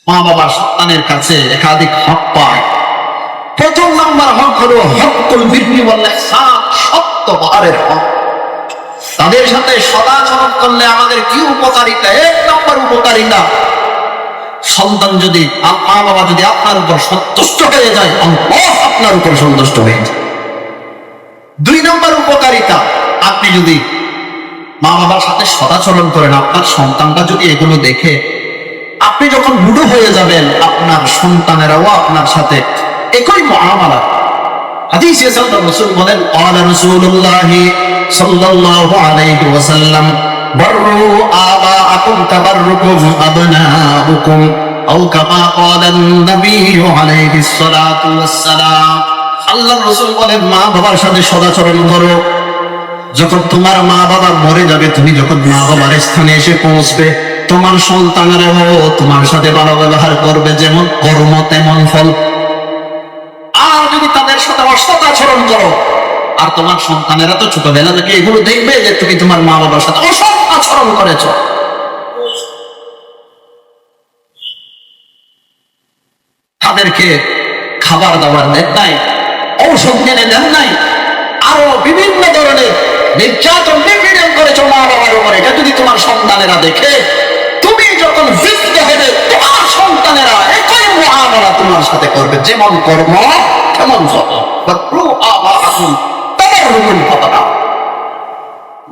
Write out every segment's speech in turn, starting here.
মা বাবার সন্তানের কাছে একাধিক হক পায়। প্রথম নাম্বার হক হলো হকুল বিররি ওয়াল ইহসান, সত্য ব্যবহারের হক। তাদের সাথে সদাচরণ করলে আমাদের কি উপকারিতা? এক নাম্বার উপকারিতা, সন্তান যদি মা বাবা যদি আপনার উপর সন্তুষ্ট হয়ে যায়, আল্লাহ আপনার উপর সন্তুষ্ট হয়ে যায়। দুই নাম্বার উপকারিতা, আপনি যদি মা বাবার সাথে সদাচরণ করেন, আপনার সন্তানটা যদি এগুলো দেখে, আপনি যখন বুড়ো হয়ে যাবেন আপনার সন্তানেরাও আপনার সাথে একই মুআমালা। হাদিসে আল্লাহর রাসূল বলেন, ক্বালা রাসূলুল্লাহ সাল্লাল্লাহু আলাইহি ওয়াসাল্লাম, বাররু আবাআকুম তাবাররুকুম আবনাউকুম, আও কামা ক্বালা নবী আলাইহিস সালাতু ওয়াস সালাম। আল্লাহর রাসূল বলেন, মা বাবার সাথে সদাচরণ করো। যখন তোমার মা বাবা মরে যাবে, তুমি যখন মা বাবার স্থানে এসে পৌঁছবে, তোমার সন্তানেরাও তোমার সাথে ভালো ব্যবহার করবে, যেমন কর্ম তেমন ফল। আর যদি তাদের সাথে অসৎ আচরণ করো, আর তোমার সন্তানেরা তো ছোটবেলা থেকে এগুলো দেখবে যে তুমি তোমার মা বাবার সাথে অসৎ আচরণ করেছ। তাদেরকে খাবার দাবার দেন নাই, ঔষধ কিনে দেন নাই, আরো বিভিন্ন ধরনের নির্যাতন নিপীড়ন করেছ মা বাবার উপরে, এটা যদি তোমার সন্তানেরা দেখে, তুমি যখন বৃদ্ধ হবে তোমার সন্তানেরা একই মুআমালা তোমার সাথে করবে, যেমন কর্ম তেমন ফল।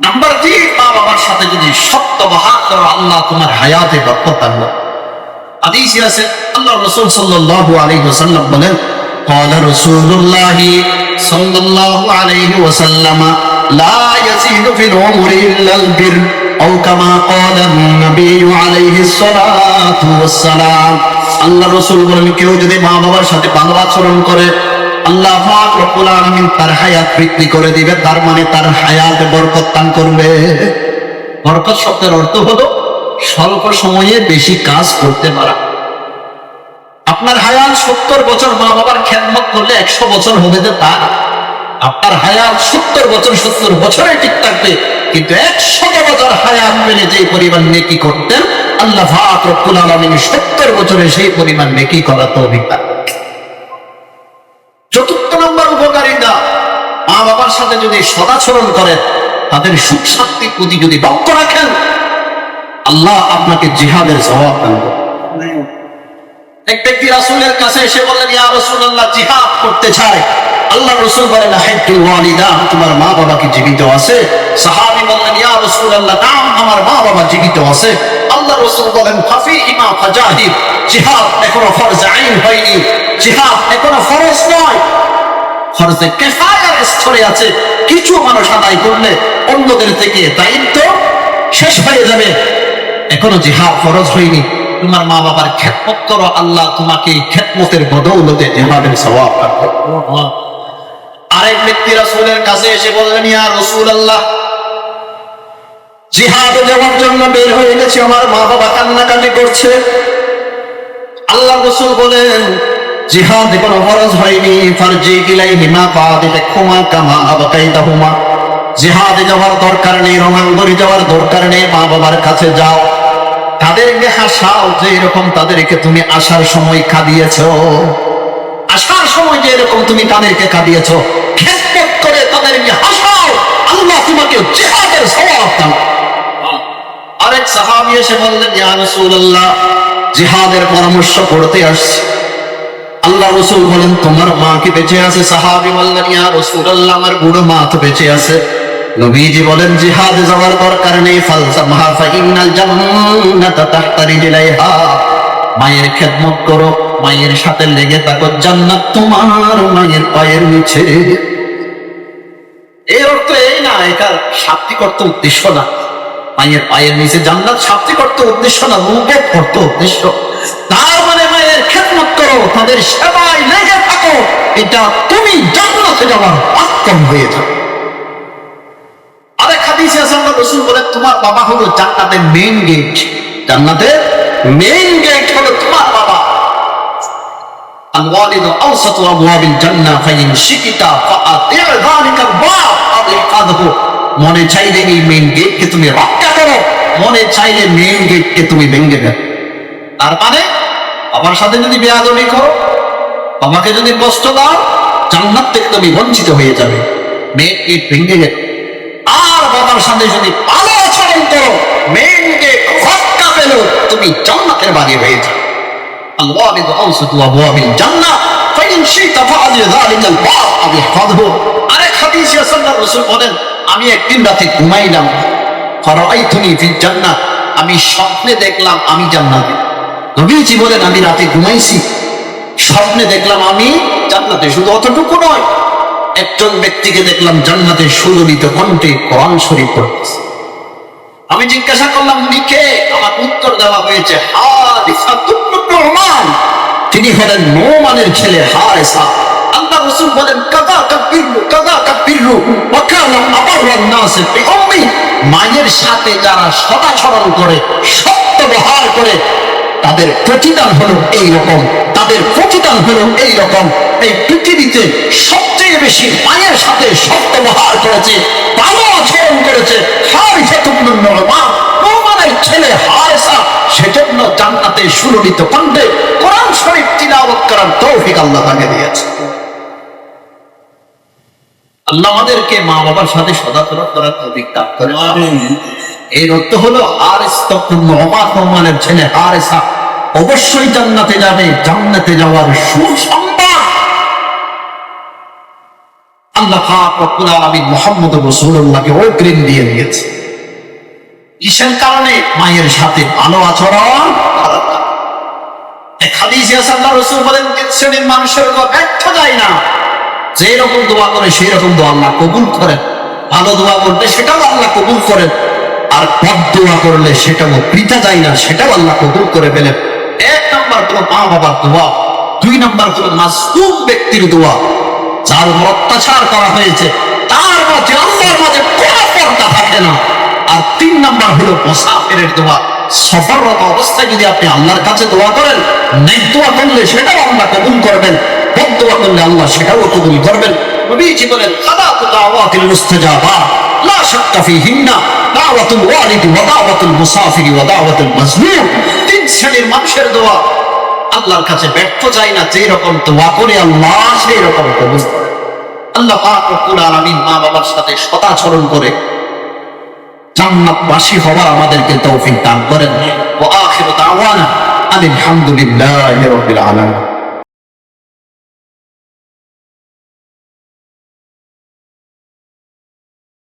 নাম্বার 3, মা বাবার সাথে যদি সত্য ব্যবহার করো, আল্লাহ তোমার হায়াতে বরকত আনবে। হাদিসে আছে, আল্লাহর রাসূল সাল্লাল্লাহু আলাইহি ওয়াসাল্লাম বলেন, ক্বালা রাসূলুল্লাহ সাল্লাল্লাহু আলাইহি ওয়াসাল্লাম, লা ইয়াজিদু ফিল উমরি ইল্লাল বির, আও কামা ক্বালা নবী আলাইহিস সালাতু ওয়াস সালাম। আল্লাহর রাসূল বলেন, কেউ যদি মা বাবার সাথে ভালো আচরণ করে, আল্লাহ পাক রব্বুল আলামিন তার হায়াত বৃদ্ধি করে দিবে, তার মানে তার হায়াতে বরকত দান করবে। বরকত শব্দের অর্থ হলো স্বল্প সময়ে বেশি কাজ করতে পারা। আপনার হায়াত 70 বছর মা বাবার খেদমত করলে 100 বছর হবে যে তা না। আপনার হায়াত 70 বছর 70 বছরে ঠিক থাকবে, কিন্তু 100 বছর হায়াত পেলে যে পরিমাণ নেকি করতেন, আল্লাহ পাক রব্বুল আলামিন 70 বছরে সেই পরিমাণ নেকি করা তৌফিক দান করেন। চতুর্থ নম্বর উপকারিতা, মা বাবার সাথে যদি সদাচরণ করেন, তাদের সুখ শান্তির প্রতি যদি লক্ষ্য রাখেন, আল্লাহ আপনাকে জিহাদের সওয়াব দান করবেন। এক ব্যক্তি রাসূলের কাছে এসে বললেন, ইয়া রাসূলুল্লাহ, জিহাদ করতে চাই। আল্লাহ রাসূল বলেন, হাইতুল ওয়ালিদা, তোমার মা বাবা কি জীবিত আছে? সাহাবী বললেন, ইয়া রাসূলুল্লাহ, নাম, আমার মা বাবা জীবিত আছে। আল্লাহ রাসূল বলেন, ফাফিহিমা ফাজাহিদ, জিহাদ এখনো ফরজ আইন হয়নি, জিহাদ এখনো ফরজ নয়, ফরজে কিফায়ার স্তরে আছে। কিছু মানুষ আদায় করলে অন্যদের থেকে দায়িত্ব শেষ হয়ে যাবে, এখনো জিহাদ ফরজ হয়নি। তোমার মা বাবার খেদমত করো, আল্লাহ তোমাকে খেদমতের বদৌলতে জিহাদের সওয়াব দান করবেন। আরেক ব্যক্তি রাসূলের কাছে এসে বললেন, ইয়া রাসূলুল্লাহ, জিহাদে যাওয়ার জন্য বের হয়ে গেছি, আমার মা বাবা কান্নাকাটি করছে। আল্লাহ রাসূল বলেন, জিহাদ এখনো ফরজ হয়নি, ফারজি ইলাইহিমা ফাদিকুমা কামা আবকাইতাহুমা, জিহাদে যাওয়ার দরকার নেই, রণাঙ্গনে যাওয়ার দরকার নেই, মা বাবার কাছে যাও, তাদেরকে হাসাও যে এরকম তাদেরকে তুমি আসার সময় কাঁদিয়েছো, আসার সময় যে এরকম তুমি তাদেরকে কাঁদিয়েছো, খেদমত করে তাদেরকে হাসাও, আল্লাহ তোমাকে জিহাদের সওয়াব দান। আরেক সাহাবী এসে বললেন, ইয়া রাসূলুল্লাহ, জিহাদের পরামর্শ করতে আসছি। আল্লাহ রাসূল বলেন, তোমার মা কি বেঁচে আছে? সাহাবী বললেন, ইয়া রাসূলুল্লাহ, আমার বুড়ো মা তো বেঁচে আছে। নবীজি বলেন, জিহাদে যাওয়ার দরকার নেই, ফালসামহা ফাইন্নাল জান্নাতা তাহতা রিজলাইহা, মায়ের খেদমত করো, মায়ের সাথে লেগে থাকো, জান্নাত তোমার মায়ের পায়ের নিচে। এর অর্থ এই না, এটা শাব্দিক অর্থ উদ্দেশ্য না, মায়ের পায়ের নিচে জান্নাত শাব্দিক অর্থ উদ্দেশ্য না, রূপক অর্থ উদ্দেশ্য। তার মানে মায়ের খেদমত করো, তাদের সেবায় লেগে থাকো, এটা তুমি জান্নাতে যাওয়ার মাধ্যম হয়ে যাবে। আরেক হাদিসে আছে, আল্লাহ রাসূল বলেন, তোমার বাবা হলো জান্নাতের মেইন গেট, জান্নাতের মেইন গেট হলো তোমার বাবা। আল ওয়ালিদু আওসাতু আবওয়াবিল জান্নাহ ফাইন শিকিতা ফাআতি' যালিকাল বাব আও ইফাদহু, মনে চাইলে এই মেইন গেটকে তুমি রক্ষা করো, মনে চাইলে মেইন গেটকে তুমি ভেঙে দাও। তার মানে বাবার সাথে যদি বেয়াদবি করো, বাবাকে যদি কষ্ট দাও, জান্নাত থেকে তুমি বঞ্চিত হয়ে যাবে, মেয়ের পেট ভেঙে গেল। আর বাবার সাথে যদি ভালো আচরণ করো, মেয়েকে খটকা পেল, তুমি জান্নাতের বাড়ি হয়ে যাবে। الوالد أوسط أبواب الجنة فإن شئت فعل ذلك الباب احفظه। আরেক হাদিসে আল্লাহর রাসূল বলেন, আমি একদিন রাতে ঘুমাইলাম, ফারাআইতুনি ফিল জান্নাহ, আমি স্বপ্নে দেখলাম আমি জান্নাতে। নবীজি বলেন, আমি রাতে ঘুমাইছি, স্বপ্নে দেখলাম আমি জান্নাতে। শুধু অতটুকু নয়, একজন ব্যক্তিকে দেখলাম জান্নাতে সুললিত কণ্ঠে কোরআন শরীফ পড়তেছে। আমি জিজ্ঞাসা করলাম, লিখে আমার উত্তর দেওয়া হয়েছে হারিসা ইবনে নুমান, তিনি হলেন নোমানের ছেলে হারিসা। আল্লাহ রাসূল বলেন, কাযা কাবিরু ওয়া কানা আবাররান নাস বিউম্মি, মায়ের সাথে যারা সদাচরণ করে, সত্য ব্যবহার করে, তাদের প্রতিদান হলো এই রকম, তাদের প্রতিদান হলো এই রকম। এই পৃথিবীতে সবচেয়ে বেশি মায়ের সাথে সত্য ব্যবহার করেছে, ভালো আচরণ করেছে হারিসা ইবনে নুমান, নোমানের ছেলে হারিসা। সেজন্য জান্নাতে সুললিত কণ্ঠে কোরআন শরীফ তিলাওয়াত করার তৌফিক আল্লাহ তাকে দিয়েছে। আল্লাহ আমাদেরকে মা বাবার সাথে সদাচরণ করার তৌফিক দান করেন। এর অর্থ হলো হারিসা ইবনে নোমানের ছেলে হারিসা অবশ্যই জান্নাতে যাবে, জান্নাতে যাওয়ার সুসংবাদ আল্লাহ পাক রব্বুল আলামিন মুহাম্মদ রাসূলুল্লাহকে অগ্রিম দিয়ে দিয়েছে। কিসের কারণে? মায়ের সাথে ভালো আচরণ করার কারণে। এক হাদিসে আল্লাহর রাসূল বলেন, তিন শ্রেণীর মানুষের উপর ব্যর্থ যায় না, যে রকম দোয়া করে সেই রকম দোয়া আল্লাহ কবুল করেন। ভালো দোয়া করলে সেটাও আল্লাহ কবুল করেন, আর বদ দোয়া করলে সেটাও বৃথা যায় না, সেটাও আল্লাহ কবুল করে ফেলেন। এক নাম্বার হলো মা বাবার দোয়া, দুই নাম্বার হলো মাসুম ব্যক্তির দোয়া, যার উপর অত্যাচার করা হয়েছে, তার মাঝে আল্লাহর মাঝে কোনো পর্দা থাকে না। আর তিন নাম্বার হলো মুসাফিরের দোয়া। সফররত অবস্থায় যদি আপনি আল্লাহর কাছে দোয়া করেন, নেক দোয়া করলে সেটাও আল্লাহ কবুল করবেন, বদ দোয়া করলে আল্লাহ সেটাও কবুল করবেন। নবীজি বলেন, সালাতুল দাওয়াতিল মুস্তাজাবা লা শাক্কা ফীহিন্না দাওয়াতুল ওয়ালিদি ওয়া দাওয়াতুল মুসাফিরি ওয়া দাওয়াতুল মাজলুম। তিন শ্রেণীর মানুষের দোয়া আল্লাহর কাছে ব্যর্থ যায় না, যে রকম দোয়া করে আল্লাহ সেই রকম কবুল করেন। আল্লাহ পাক রব্বুল আলামিন মা বাবার সাথে সদাচরণ করে জান্নাতবাসী হওয়ার আমাদেরকে তৌফিক দান করেন। ওয়া আখিরু দাওয়ানা আলহামদুলিল্লাহি রাব্বিল আলামিন।